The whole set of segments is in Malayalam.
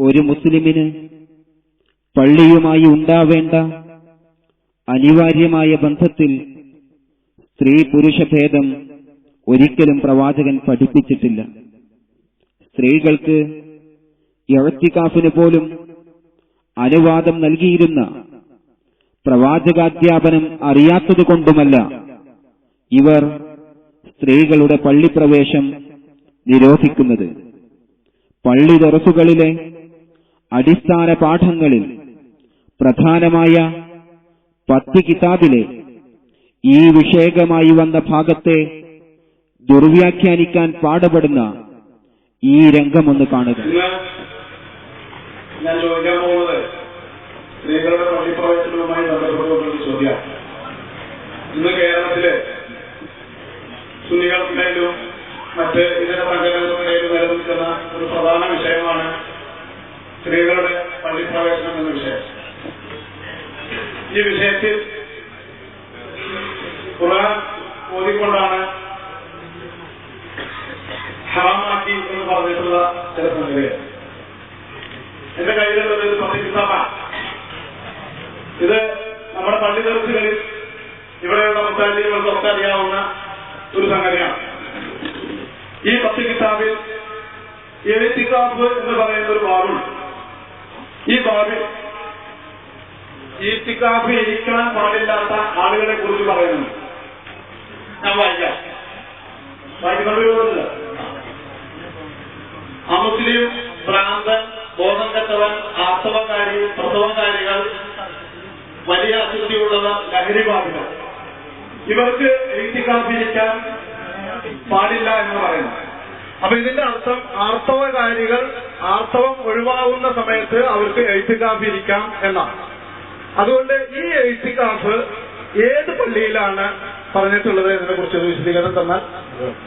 ഒരു മുസ്ലിമിന് പള്ളിയുമായി ഉണ്ടാവേണ്ട അനിവാര്യമായ ബന്ധത്തിൽ സ്ത്രീ പുരുഷ ഭേദം ഒരിക്കലും പ്രവാചകൻ പഠിപ്പിച്ചിട്ടില്ല. സ്ത്രീകൾക്ക് ഇഅ്തികാഫിന് പോലും അനുവാദം നൽകിയിരുന്ന പ്രവാചകാധ്യാപനം അറിയാത്തതുകൊണ്ടുമല്ല ഇവർ സ്ത്രീകളുടെ പള്ളിപ്രവേശം നിരോധിക്കുന്നത്. പള്ളി ദർസുകളിലെ അടിസ്ഥാന പാഠങ്ങളിൽ പ്രധാനമായ 10 കിതാബിലെ ഈ വിഷയകമായി വന്ന ഭാഗത്തെ ദുർവ്യാഖ്യാനിക്കാൻ പാടുപെടുന്ന ഈ രംഗമൊന്ന് കാണുക. ഞാൻ ചോദിക്കാൻ പോകുന്നത് സ്ത്രീകളുടെ പള്ളിപ്രവേശനവുമായി ബന്ധപ്പെട്ടുകൊണ്ടുള്ള ചോദ്യമാണ്. ഇന്ന് കേരളത്തില് സുന്നികൾക്കിടയിലും മറ്റ് ഇതര സംഘടനകൾക്കിടയിലും നിലനിൽക്കുന്ന ഒരു പ്രധാന വിഷയമാണ് സ്ത്രീകളുടെ പള്ളിപ്രവേശനം എന്ന വിഷയം. ഈ വിഷയത്തിൽ ഖുർആൻ ഓതിക്കൊണ്ടാണ് ഹറാമാക്കി എന്ന് പറഞ്ഞിട്ടുള്ള ചില സംഗതികൾ. എന്റെ കയ്യിലുള്ളത് ഒരു 10 കിതാബാണ്. ഇത് നമ്മുടെ പള്ളി ദർസുകളിൽ ഇവിടെയുള്ള മുസ്ലിംകൾക്കൊക്കെ അറിയാവുന്ന ഒരു സംഗതിയാണ്. ഈ 10 കിതാബിൽ ഇഅ്തികാഫ് എന്ന് പറയുന്ന ഒരു ബാബുണ്ട്. ഈ ബാബിൽ ഇഅ്തികാഫ് ഇരിക്കാൻ പാടില്ലാത്ത ആളുകളെ കുറിച്ച് പറയുന്നുണ്ട്. ഞാൻ വായിക്കുന്നുണ്ട്. അമുസ്ലിം, ഭ്രാന്തൻ, ബോധം കെട്ടവൻ, ആർത്തവകാരി, പ്രസവകാരികൾ, വലിയ അശുദ്ധിയുള്ളവർ, ലഹരി ബാധിതർ, ഇവർക്ക് ഇഅ്തികാഫ് ഇരിക്കാൻ പാടില്ല എന്ന് പറയുന്നു. അപ്പൊ ഇതിന്റെ അർത്ഥം ആർത്തവകാരികൾ ആർത്തവം ഒഴിവാകുന്ന സമയത്ത് അവർക്ക് ഇഅ്തികാഫ് ഇരിക്കാം എന്നാണ്. അതുകൊണ്ട് ഈ ഇഅ്തികാഫ് ഏത് പള്ളിയിലാണ് പറഞ്ഞിട്ടുള്ളത് എന്നതിനെ കുറിച്ച് ഒരു വിശദീകരണം തന്നാൽ.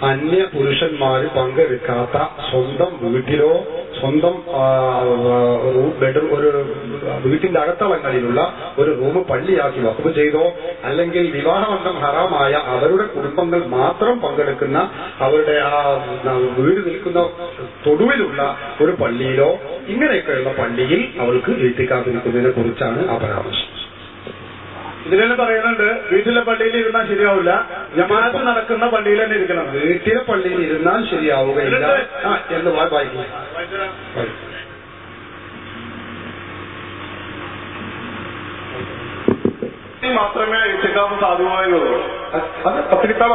അന്യ പുരുഷന്മാര് പങ്കെടുക്കാത്ത സ്വന്തം വീട്ടിലോ സ്വന്തം ബെഡ്റൂം ഒരു വീട്ടിന്റെ അകത്തളങ്ങളിലുള്ള ഒരു റൂം പള്ളിയാക്കി വഖഫ് ചെയ്തോ അല്ലെങ്കിൽ വിവാഹബന്ധം ഹറാമായ അവരുടെ കുടുംബങ്ങൾ മാത്രം പങ്കെടുക്കുന്ന അവരുടെ ആ വീട് നിൽക്കുന്ന തൊടുവിലുള്ള ഒരു പള്ളിയിലോ ഇങ്ങനെയൊക്കെയുള്ള പള്ളിയിൽ അവൾക്ക് ഇഅ്തികാഫ് ഇരിക്കുന്നതിനെ കുറിച്ചാണ് ആ പരാമർശം. ഇതിലെന്നെ പറയുന്നുണ്ട് വീട്ടിലെ പള്ളിയിൽ ഇരുന്നാൽ ശരിയാവില്ല, ജമാഅത്ത് നടക്കുന്ന പള്ളിയിൽ തന്നെ ഇരിക്കണം. വീട്ടിലെ പള്ളിയിൽ ഇരുന്നാൽ ശരിയാവുകയില്ല എന്ന് വായിക്കും. മാത്രമേ ഇഅ്തികാഫ് സാധുവായുള്ളൂ. അത് 10 കിതാബ്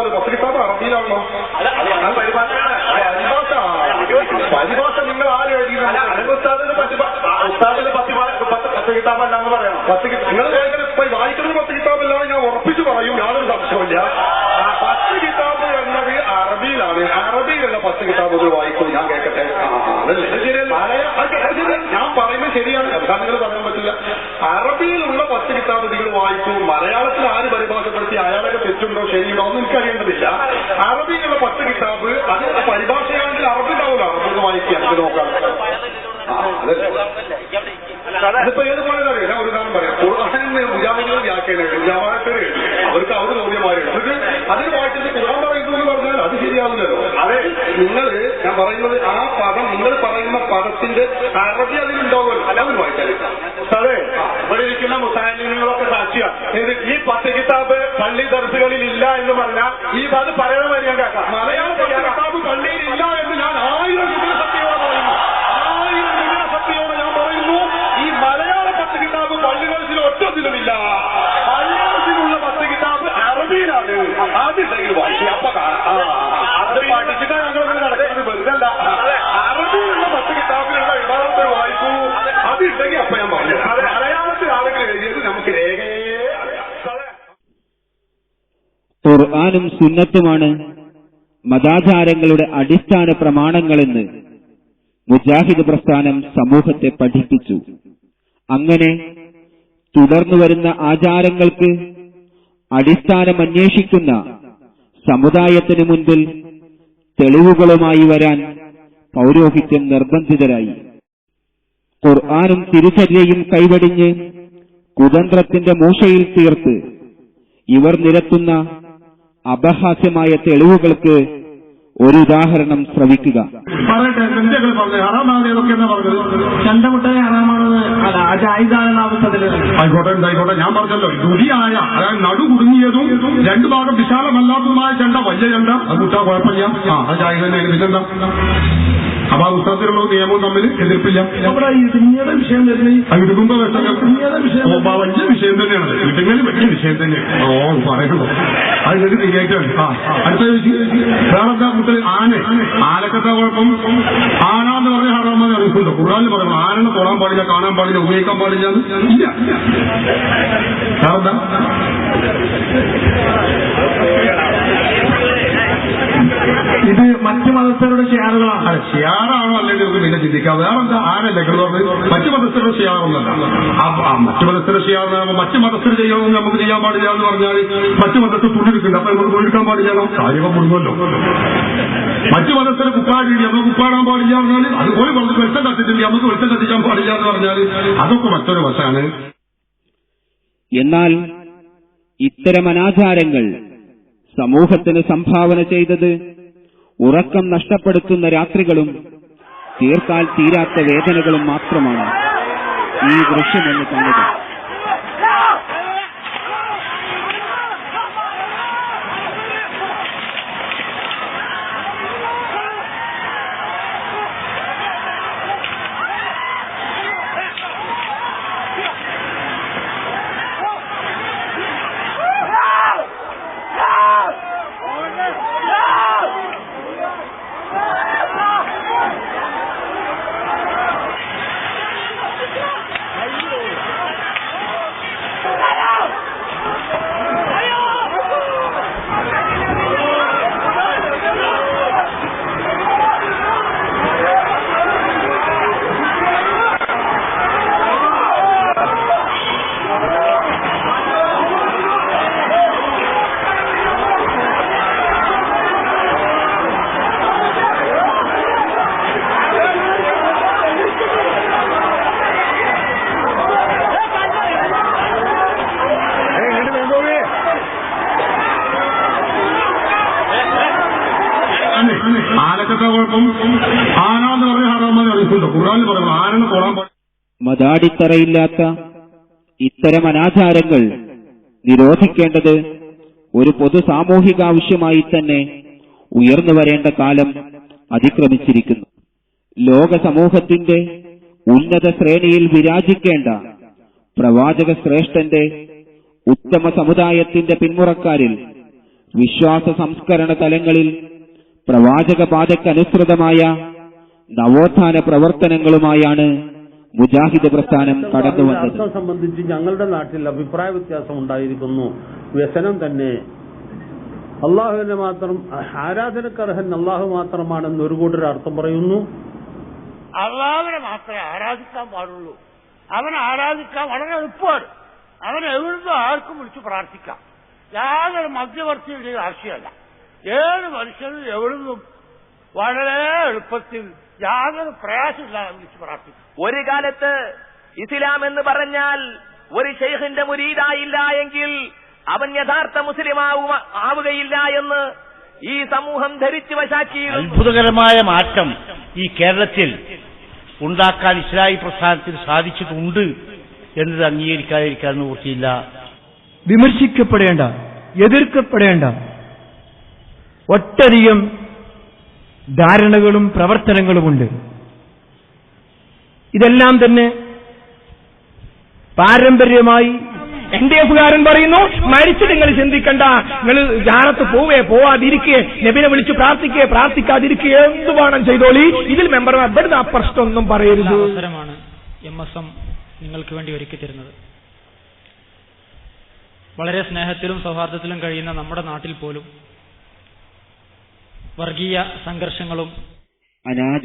അറബിയിലാണല്ലോ. പരിഭാഷ നിങ്ങൾ ആരും എഴുതിയത് ഉസ്താദിന് 10 കിതാബല്ലാന്ന് പറയണം. നിങ്ങൾ വായിക്കുന്നത് 10 കിതാബല്ലാതെ ഞാൻ ഉറപ്പിച്ചു പറയും, യാതൊരു സംശയമില്ല. 10 കിതാബ് എന്നത് അറബിയിലാണ്. അറബിയിലുള്ള 10 കിതാബുകൾ വായിക്കും. ഞാൻ കേൾക്കട്ടെ. ഞാൻ പറയുന്നത് ശരിയാണ്, നിങ്ങൾ പറയാൻ പറ്റില്ല. അറബിയിലുള്ള 10 കിതാബ് നിങ്ങൾ വായിക്കും. മലയാളത്തിൽ ആര് പരിഭാഷപ്പെടുത്തി അയാളൊക്കെ തെറ്റുണ്ടോ ശരിയുണ്ടോ ഒന്നും എനിക്കറിയേണ്ടതില്ല. അറബിയിലുള്ള 10 കിതാബ് അതിന്റെ പരിഭാഷയാണെങ്കിൽ അറബി ഉണ്ടാവില്ല. അറബി വായിക്കുക, നമുക്ക് നോക്കാം. അതിപ്പോ ഏതുപോലെ അറിയാം. ഞാൻ ഒരു കാരണം പറയാം. ഖുർആനിൽ മുജാഹിദുകൾ വ്യാഖ്യാനം ജമാഅത്തുകൾ അവർക്ക് അവർ ചോദ്യമായിട്ട് അതിന് വായിച്ചിട്ട് ഖുർആൻ പറയുന്നു എന്ന് പറഞ്ഞാൽ അത് ശരിയാവില്ലല്ലോ. അതെ, നിങ്ങൾ ഞാൻ പറയുന്നത് ആ പദം നിങ്ങൾ പറയുന്ന പദത്തിന്റെ അറബി അതിലുണ്ടാവുമല്ലോ, അല്ലാതെ വായിച്ചാൽ. അതെ, ഇവിടെ ഇരിക്കുന്ന മുസ്ലിങ്ങളൊക്കെ സാക്ഷിയാണ്. ഈ 10 കിതാബ് പള്ളി ദർസുകളിൽ ഇല്ല എന്ന് പറഞ്ഞാൽ ഈ അത് പറയണ വരെ ഞാൻ കേൾക്കാം. മലയാള കിതാബ് പള്ളിയിൽ ഇല്ല എന്ന് ഞാൻ 1000 സത്യയോടെ പറയുന്നു. 1000 സത്യയോടെ ഞാൻ പറയുന്നു. ഈ മലയാള 10 കിതാബ് പള്ളി ദർസിൽ ഒറ്റത്തിലുമില്ല. മലയാളത്തിലുള്ള 10 കിതാബ് അറബിയിലാണ്. അതുണ്ടെങ്കിൽ വായിക്കും. അപ്പൊ അത് പഠിച്ചിട്ടാണ് ഞങ്ങൾ നടക്കുന്നത്, വെറുതല്ല. അറബിയിലുള്ള 10 കിതാബിലുള്ള ഇബാദത്ത് വായിക്കൂ. അതുണ്ടെങ്കിൽ അപ്പൊ ഞാൻ പറഞ്ഞു. അത് മലയാളത്തിൽ ആളുകൾ എഴുതിയത് നമുക്ക് രേഖയെ അറിയാം. ഖുർആനും സുന്നത്തുമാണ് മതാചാരങ്ങളുടെ അടിസ്ഥാന പ്രമാണങ്ങളെന്ന് മുജാഹിദ് പ്രസ്ഥാനം സമൂഹത്തെ പഠിപ്പിച്ചു. അങ്ങനെ തുടർന്നു വരുന്ന ആചാരങ്ങൾക്ക് അടിസ്ഥാനം അന്വേഷിക്കുന്ന സമുദായത്തിനു മുൻപിൽ തെളിവുകളുമായി വരാൻ പൗരോഹിത്യം നിർബന്ധിതരായി. ഖുർആനും തിരുചര്യയും കൈവടിഞ്ഞ് കുതന്ത്രത്തിന്റെ മൂശയിൽ തീർത്ത് ഇവർ നിരത്തുന്ന അപഹാസ്യമായ തെളിവുകൾക്ക് ഒരു ഉദാഹരണം ശ്രവിക്കുക. പറയട്ടെ, എന്തൊക്കെ പറഞ്ഞു ഹറാമാണ് ഏതൊക്കെയെന്നാ പറഞ്ഞത്? ചണ്ടമുട്ടായി ഹറാമാണെന്ന് അല്ല, അത് ആയുധാണെന്ന അവസ്ഥത്തില് ആയിക്കോട്ടെ ഉണ്ടായിക്കോട്ടെ. ഞാൻ പറഞ്ഞല്ലോ, ദുരിയായ അതായത് നടു കുടുങ്ങിയതും രണ്ടു ഭാഗം വിശാലമല്ലാത്തതുമായ ചെണ്ട, വലിയ ചെണ്ട, അത് മുട്ടാ കുഴപ്പമില്ല. അത് ആയുധ തന്നെയാണ്. പിന്നെന്താ? അപ്പൊ ആ പുസ്തകത്തിലുള്ള നിയമവും തമ്മിൽ എതിർപ്പില്ല. നമ്മുടെ ഈ തുണിയുടെ വിഷയം തന്നെ ഇടുകുമ്പോ തുണിയുടെ വിഷയം വലിയ വിഷയം തന്നെയാണ്. ഇടുങ്ങൽ വലിയ വിഷയം തന്നെയാണ്. പറയുള്ളൂ അത് ശരി തിരിയായിട്ടാണ്. അടുത്ത വേറെന്താ മുതൽ ആനക്കത്തെ കുഴപ്പം? ആന എന്ന് പറഞ്ഞ ഹറാമെന്ന് അറിയിക്കുന്നുണ്ടോ? ഖുർആനിൽ പറയുന്നു ആനനെ തൊടാൻ പാടില്ല, കാണാൻ പാടില്ല, ഉപയോഗിക്കാൻ പാടില്ല. ഇല്ല. വേറെന്താ? ഇത് മറ്റു മതസ്ഥരുടെ ഷിയാറുകളാണ്. ഷിയാറാണോ അല്ലെങ്കിൽ നമുക്ക് പിന്നെ ചിന്തിക്കാം. വേറെന്താ? ആനല്ലേ മറ്റു മതസ്ഥരുടെ ഷിയാറൊന്നല്ല. മറ്റു മതസ്ഥരുടെ ഷിയാറ് മറ്റു മതസ്ഥർ ചെയ്യാമെന്ന് നമുക്ക് ചെയ്യാൻ പാടില്ല എന്ന് പറഞ്ഞാൽ മറ്റു മതസ്ഥർ തുണിയെടുക്കുന്നുണ്ട്. അപ്പൊ നമുക്ക് തുണിയെടുക്കാൻ പാടില്ലാണോ? കാര്യങ്ങൾ മുഴുവല്ലോ. മറ്റു മതസ്ഥരെ കുപ്പാടില്ല, നമുക്ക് കുപ്പാടാൻ പാടില്ല പറഞ്ഞാൽ അതുപോലെ നമുക്ക് വെളിച്ചം കത്തിച്ചില്ല, നമുക്ക് വെളിച്ചം കത്തിക്കാൻ പാടില്ല എന്ന് പറഞ്ഞാൽ അതൊക്കെ മറ്റൊരു വശമാണ്. എന്നാൽ ഇത്തരം അനാചാരങ്ങൾ സമൂഹത്തിന് സംഭാവന ചെയ്തത് ഉറക്കം നഷ്ടപ്പെടുത്തുന്ന രാത്രികളും തീർത്താൽ തീരാത്ത വേദനകളും മാത്രമാണ്. ഈ ദൃശ്യമെന്ന് കാണുക. ആനക്കത്തെ കുഴപ്പം? ആന എന്ന് പറഞ്ഞ ഹറാമെന്ന് അറിയിക്കുന്നുണ്ടോ? ഖുർആനിൽ പറയുന്നു ആനനെ തൊടാൻ പാടില്ല. മതാടിത്തറയില്ലാത്ത ഇത്തരം അനാചാരങ്ങൾ നിരോധിക്കേണ്ടത് ഒരു പൊതു സാമൂഹിക ആവശ്യമായി തന്നെ ഉയർന്നു വരേണ്ട കാലം അതിക്രമിച്ചിരിക്കുന്നു. ലോക സമൂഹത്തിന്റെ ഉന്നത ശ്രേണിയിൽ വിരാജിക്കേണ്ട പ്രവാചക ശ്രേഷ്ഠന്റെ ഉത്തമ സമുദായത്തിന്റെ പിന്മുറക്കാരിൽ വിശ്വാസ സംസ്കരണ തലങ്ങളിൽ പ്രവാചക പാതയ്ക്കനുസൃതമായ നവോത്ഥാന പ്രവർത്തനങ്ങളുമായാണ് മുജാഹിദ് പ്രസ്ഥാനം കടന്നുവന്നത്. സംബന്ധിച്ച് ഞങ്ങളുടെ നാട്ടിൽ അഭിപ്രായ വ്യത്യാസം ഉണ്ടായിരിക്കുന്നു. വ്യസനം തന്നെ അള്ളാഹുവിനെ മാത്രം ആരാധനക്കർഹൻ അള്ളാഹു മാത്രമാണെന്ന് ഒരു കൂട്ടർ അർത്ഥം പറയുന്നു. അള്ളാഹുവിനെ മാത്രമേ ആരാധിക്കാൻ പാടുള്ളൂ. അവനെ ആരാധിക്കാൻ വളരെ എളുപ്പമാണ്. അവനെ എവിടുന്നും ആർക്കും വിളിച്ച് പ്രാർത്ഥിക്കാം. യാതൊരു മധ്യവർത്തിയുടെയും ആവശ്യമല്ല. ഏത് മനുഷ്യനും എവിടുന്നും വളരെ എളുപ്പത്തിൽ യാതൊരു പ്രയാസമില്ലാതെ വിളിച്ച് പ്രാർത്ഥിക്കും. ഒരു കാലത്ത് ഇസ്ലാം എന്ന് പറഞ്ഞാൽ ഒരു ശൈഖിന്റെ മുരീദായില്ല എങ്കിൽ അവൻ യഥാർത്ഥ മുസ്ലിം ആവുകയില്ല എന്ന് ഈ സമൂഹം ധരിച്ചു വശാക്കിയിരുന്നു. അത്ഭുതകരമായ മാറ്റം ഈ കേരളത്തിൽ ഉണ്ടാക്കാൻ ഇസ്ലാഹി പ്രസ്ഥാനത്തിന് സാധിച്ചിട്ടുണ്ട് എന്നത് അംഗീകരിക്കാതിരിക്കാൻ നിവൃത്തിയില്ല. വിമർശിക്കപ്പെടേണ്ട, എതിർക്കപ്പെടേണ്ട ഒട്ടധികം ധാരണകളും പ്രവർത്തനങ്ങളുമുണ്ട്. ഇതെല്ലാം തന്നെ പാരമ്പര്യമായി NDF-കാരൻ പറയുന്നു, മരിച്ചു നിങ്ങൾ ചിന്തിക്കണ്ട, നിങ്ങൾ ജാറത്ത് പോവാതിരിക്കുക, നബിനെ വിളിച്ച് പ്രാർത്ഥിക്കാതിരിക്കുക, എന്ത് വേണം ചെയ്തോളി, ഇതിൽ മെമ്പർമാർ ഇവിടുന്ന് ആ പ്രശ്നമൊന്നും പറയരുത്. അവസരമാണ് MSM നിങ്ങൾക്ക് വേണ്ടി ഒരുക്കി തരുന്നത്. വളരെ സ്നേഹത്തിലും സൗഹാർദ്ദത്തിലും കഴിയുന്ന നമ്മുടെ നാട്ടിൽ പോലും വർഗീയ സംഘർഷങ്ങളും